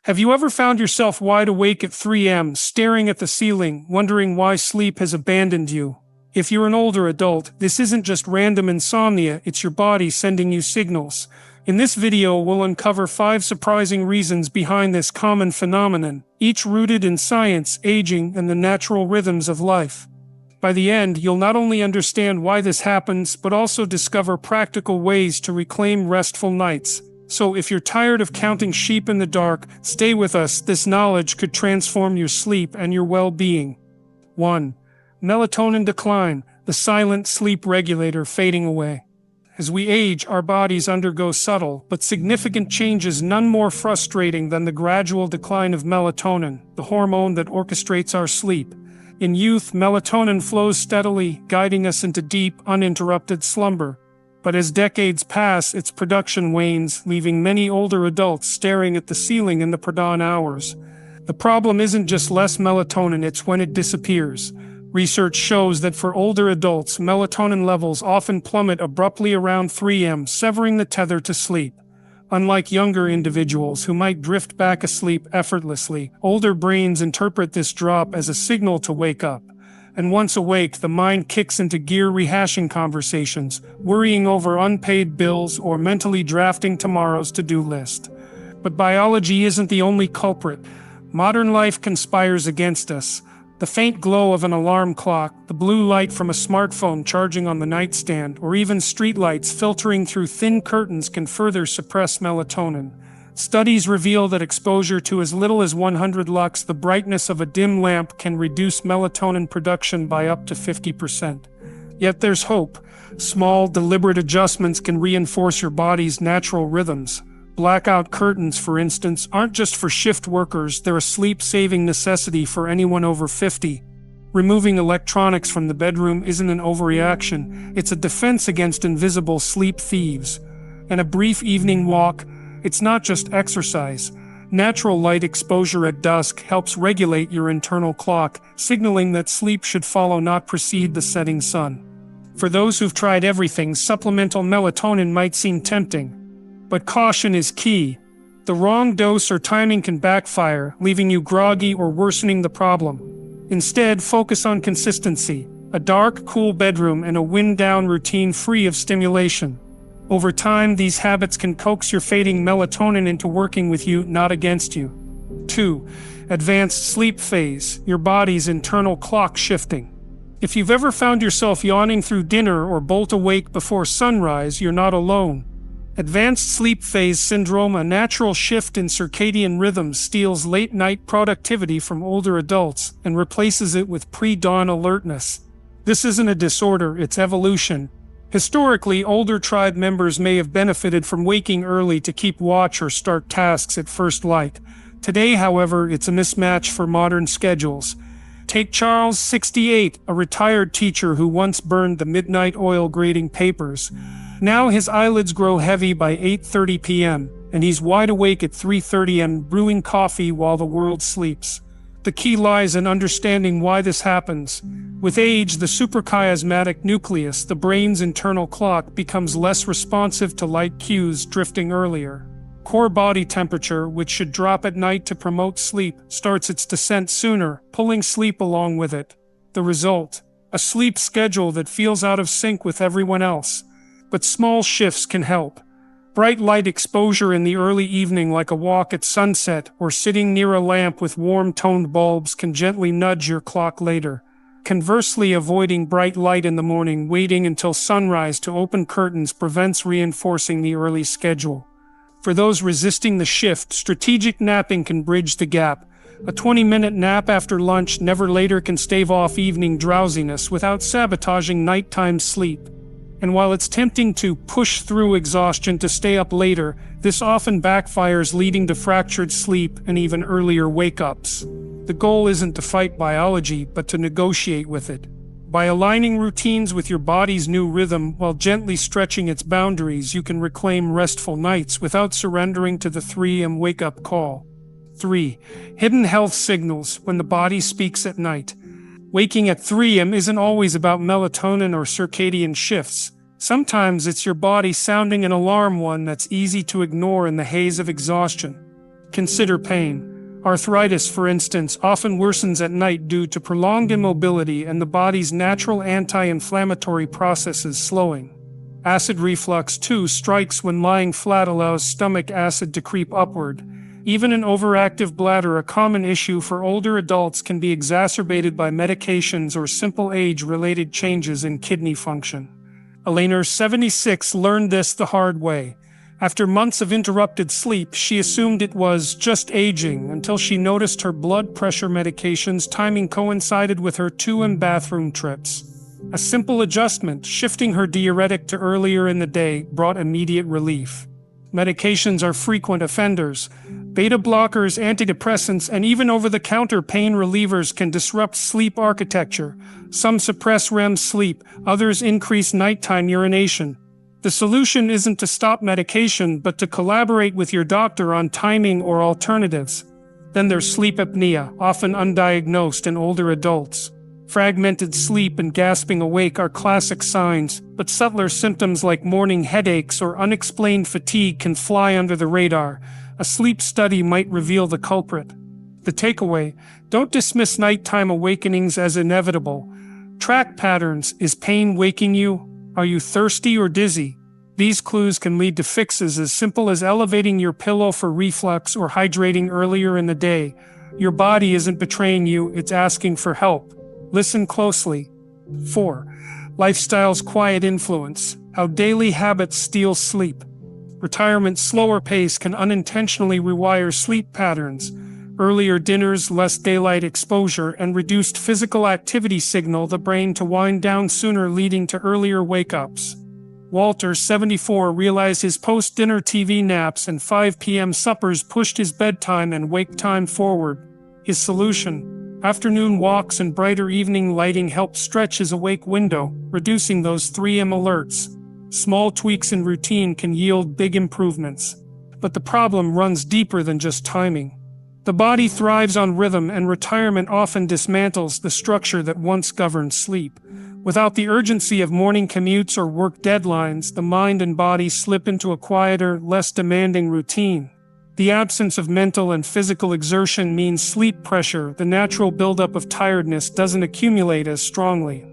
Have you ever found yourself wide awake at 3 a.m., staring at the ceiling, wondering why sleep has abandoned you? If you're an older adult, this isn't just random insomnia, it's your body sending you signals. In this video, we'll uncover 5 surprising reasons behind this common phenomenon, each rooted in science, aging, and the natural rhythms of life. By the end, you'll not only understand why this happens, but also discover practical ways to reclaim restful nights. So if you're tired of counting sheep in the dark, stay with us. This knowledge could transform your sleep and your well-being. 1. Melatonin decline, the silent sleep regulator fading away. As we age, our bodies undergo subtle but significant changes, none more frustrating than the gradual decline of melatonin, the hormone that orchestrates our sleep. In youth, melatonin flows steadily, guiding us into deep, uninterrupted slumber. But as decades pass, its production wanes, leaving many older adults staring at the ceiling in the pre-dawn hours. The problem isn't just less melatonin, it's when it disappears. Research shows that for older adults, melatonin levels often plummet abruptly around 3 a.m., severing the tether to sleep. Unlike younger individuals who might drift back asleep effortlessly, older brains interpret this drop as a signal to wake up. And once awake, the mind kicks into gear, rehashing conversations, worrying over unpaid bills, or mentally drafting tomorrow's to-do list. But biology isn't the only culprit. Modern life conspires against us. The faint glow of an alarm clock, the blue light from a smartphone charging on the nightstand, or even streetlights filtering through thin curtains can further suppress melatonin. Studies reveal that exposure to as little as 100 lux, the brightness of a dim lamp, can reduce melatonin production by up to 50%. Yet there's hope. Small, deliberate adjustments can reinforce your body's natural rhythms. Blackout curtains, for instance, aren't just for shift workers, they're a sleep-saving necessity for anyone over 50. Removing electronics from the bedroom isn't an overreaction, it's a defense against invisible sleep thieves. And a brief evening walk, it's not just exercise. Natural light exposure at dusk helps regulate your internal clock, signaling that sleep should follow, not precede, the setting sun. For those who've tried everything, supplemental melatonin might seem tempting. But caution is key. The wrong dose or timing can backfire, leaving you groggy or worsening the problem. Instead, focus on consistency, a dark, cool bedroom, and a wind-down routine free of stimulation. Over time, these habits can coax your fading melatonin into working with you, not against you. 2. Advanced sleep phase, your body's internal clock shifting. If you've ever found yourself yawning through dinner or bolt awake before sunrise, you're not alone. Advanced sleep phase syndrome, a natural shift in circadian rhythms, steals late-night productivity from older adults and replaces it with pre-dawn alertness. This isn't a disorder, it's evolution. Historically, older tribe members may have benefited from waking early to keep watch or start tasks at first light. Today, however, it's a mismatch for modern schedules. Take Charles, 68, a retired teacher who once burned the midnight oil grading papers. Now his eyelids grow heavy by 8:30 p.m., and he's wide awake at 3:30 a.m. brewing coffee while the world sleeps. The key lies in understanding why this happens. With age, the suprachiasmatic nucleus, the brain's internal clock, becomes less responsive to light cues, drifting earlier. Core body temperature, which should drop at night to promote sleep, starts its descent sooner, pulling sleep along with it. The result? A sleep schedule that feels out of sync with everyone else. But small shifts can help. Bright light exposure in the early evening, like a walk at sunset or sitting near a lamp with warm-toned bulbs, can gently nudge your clock later. Conversely, avoiding bright light in the morning, waiting until sunrise to open curtains, prevents reinforcing the early schedule. For those resisting the shift, strategic napping can bridge the gap. A 20-minute nap after lunch, never later, can stave off evening drowsiness without sabotaging nighttime sleep. And while it's tempting to push through exhaustion to stay up later, this often backfires, leading to fractured sleep and even earlier wake-ups. The goal isn't to fight biology, but to negotiate with it. By aligning routines with your body's new rhythm while gently stretching its boundaries, you can reclaim restful nights without surrendering to the 3 a.m. wake-up call. 3. Hidden health signals, when the body speaks at night. Waking at 3 a.m. isn't always about melatonin or circadian shifts. Sometimes it's your body sounding an alarm, one that's easy to ignore in the haze of exhaustion. Consider pain. Arthritis, for instance, often worsens at night due to prolonged immobility and the body's natural anti-inflammatory processes slowing. Acid reflux, too, strikes when lying flat allows stomach acid to creep upward. Even an overactive bladder, a common issue for older adults, can be exacerbated by medications or simple age-related changes in kidney function. Elena, 76, learned this the hard way. After months of interrupted sleep, she assumed it was just aging until she noticed her blood pressure medications timing coincided with her 2 bathroom trips. A simple adjustment, shifting her diuretic to earlier in the day, brought immediate relief. Medications are frequent offenders. Beta blockers, antidepressants, and even over-the-counter pain relievers can disrupt sleep architecture. Some suppress REM sleep, others increase nighttime urination. The solution isn't to stop medication, but to collaborate with your doctor on timing or alternatives. Then there's sleep apnea, often undiagnosed in older adults. Fragmented sleep and gasping awake are classic signs, but subtler symptoms like morning headaches or unexplained fatigue can fly under the radar. A sleep study might reveal the culprit. The takeaway: don't dismiss nighttime awakenings as inevitable. Track patterns. Is pain waking you? Are you thirsty or dizzy? These clues can lead to fixes as simple as elevating your pillow for reflux or hydrating earlier in the day. Your body isn't betraying you, it's asking for help. Listen closely. 4. Lifestyle's quiet influence. How daily habits steal sleep. Retirement's slower pace can unintentionally rewire sleep patterns. Earlier dinners, less daylight exposure, and reduced physical activity signal the brain to wind down sooner, leading to earlier wake-ups. Walter, 74, realized his post-dinner TV naps and 5 p.m. suppers pushed his bedtime and wake time forward. His solution: afternoon walks and brighter evening lighting helped stretch his awake window, reducing those 3 a.m. alerts. Small tweaks in routine can yield big improvements. But the problem runs deeper than just timing. The body thrives on rhythm, and retirement often dismantles the structure that once governed sleep. Without the urgency of morning commutes or work deadlines, the mind and body slip into a quieter, less demanding routine. The absence of mental and physical exertion means sleep pressure, the natural buildup of tiredness, doesn't accumulate as strongly.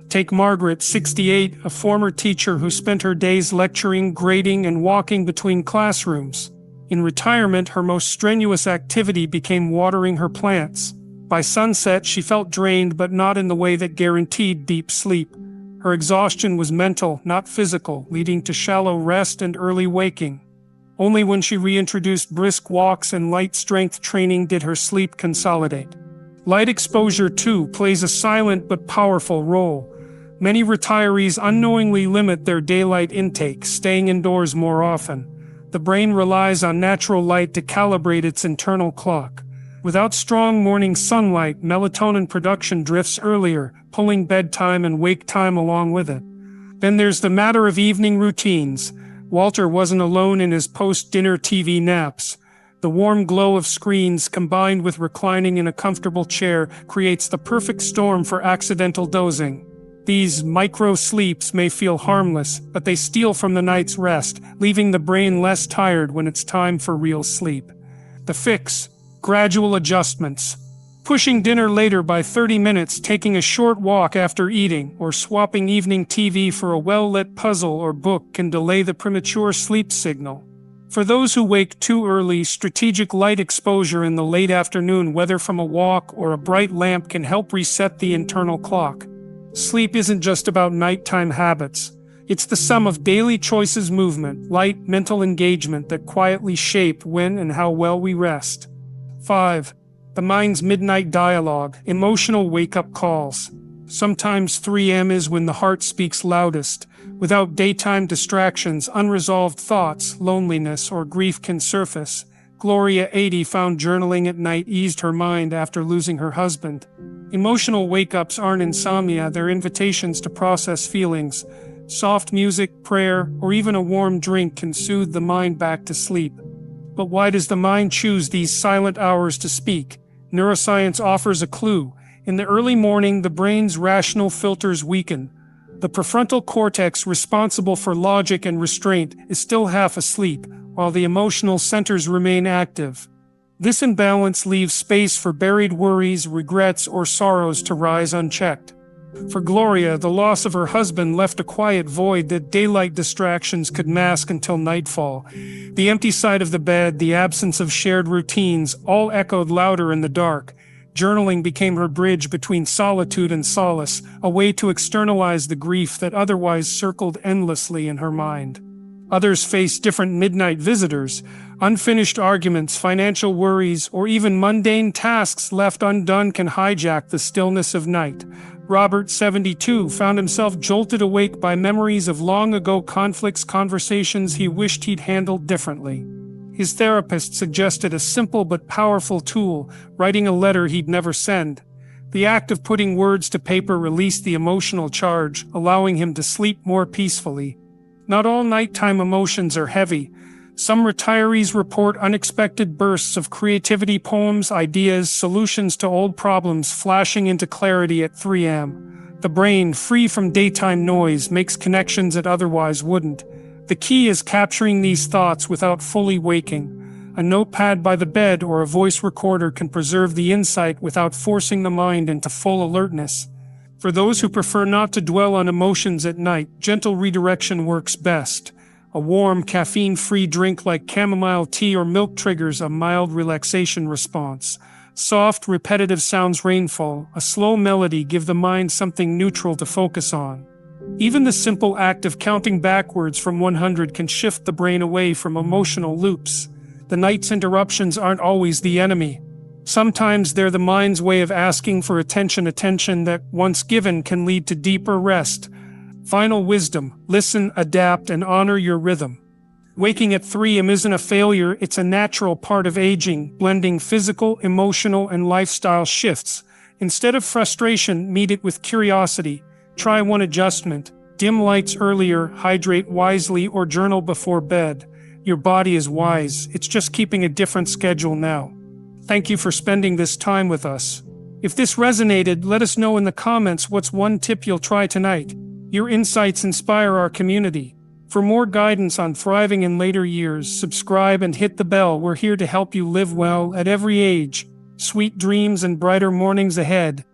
Take Margaret, 68, a former teacher who spent her days lecturing, grading, and walking between classrooms. In retirement, her most strenuous activity became watering her plants. By sunset, she felt drained, but not in the way that guaranteed deep sleep. Her exhaustion was mental, not physical, leading to shallow rest and early waking. Only when she reintroduced brisk walks and light strength training did her sleep consolidate. Light exposure, too, plays a silent but powerful role. Many retirees unknowingly limit their daylight intake, staying indoors more often. The brain relies on natural light to calibrate its internal clock. Without strong morning sunlight, melatonin production drifts earlier, pulling bedtime and wake time along with it. Then there's the matter of evening routines. Walter wasn't alone in his post-dinner TV naps. The warm glow of screens, combined with reclining in a comfortable chair, creates the perfect storm for accidental dozing. These micro-sleeps may feel harmless, but they steal from the night's rest, leaving the brain less tired when it's time for real sleep. The fix: gradual adjustments. Pushing dinner later by 30 minutes, taking a short walk after eating, or swapping evening TV for a well-lit puzzle or book can delay the premature sleep signal. For those who wake too early, strategic light exposure in the late afternoon, whether from a walk or a bright lamp, can help reset the internal clock. Sleep isn't just about nighttime habits. It's the sum of daily choices, movement, light, mental engagement that quietly shape when and how well we rest. 5. The mind's midnight dialogue, emotional wake-up calls. Sometimes 3 a.m. is when the heart speaks loudest. Without daytime distractions, unresolved thoughts, loneliness, or grief can surface. Gloria, 80, found journaling at night eased her mind after losing her husband. Emotional wake-ups aren't insomnia, they're invitations to process feelings. Soft music, prayer, or even a warm drink can soothe the mind back to sleep. But why does the mind choose these silent hours to speak? Neuroscience offers a clue. In the early morning, the brain's rational filters weaken. The prefrontal cortex, responsible for logic and restraint, is still half asleep, while the emotional centers remain active. This imbalance leaves space for buried worries, regrets, or sorrows to rise unchecked. For Gloria, the loss of her husband left a quiet void that daylight distractions could mask until nightfall. The empty side of the bed, the absence of shared routines, all echoed louder in the dark. Journaling became her bridge between solitude and solace, a way to externalize the grief that otherwise circled endlessly in her mind. Others face different midnight visitors, unfinished arguments, financial worries, or even mundane tasks left undone can hijack the stillness of night. Robert, 72, found himself jolted awake by memories of long-ago conflicts, conversations he wished he'd handled differently. His therapist suggested a simple but powerful tool, writing a letter he'd never send. The act of putting words to paper released the emotional charge, allowing him to sleep more peacefully. Not all nighttime emotions are heavy. Some retirees report unexpected bursts of creativity, poems, ideas, solutions to old problems flashing into clarity at 3 a.m. The brain, free from daytime noise, makes connections it otherwise wouldn't. The key is capturing these thoughts without fully waking. A notepad by the bed or a voice recorder can preserve the insight without forcing the mind into full alertness. For those who prefer not to dwell on emotions at night, gentle redirection works best. A warm, caffeine-free drink like chamomile tea or milk triggers a mild relaxation response. Soft, repetitive sounds, rainfall, a slow melody give the mind something neutral to focus on. Even the simple act of counting backwards from 100 can shift the brain away from emotional loops. The night's interruptions aren't always the enemy. Sometimes they're the mind's way of asking for attention that, once given, can lead to deeper rest. Final wisdom: listen, adapt, and honor your rhythm. Waking at 3 a.m. isn't a failure, it's a natural part of aging, blending physical, emotional, and lifestyle shifts. Instead of frustration, meet it with curiosity. Try one adjustment: dim lights earlier, hydrate wisely, or journal before bed. Your body is wise, it's just keeping a different schedule now. Thank you for spending this time with us. If this resonated, let us know in the comments what's one tip you'll try tonight. Your insights inspire our community. For more guidance on thriving in later years, subscribe and hit the bell. We're here to help you live well at every age. Sweet dreams and brighter mornings ahead.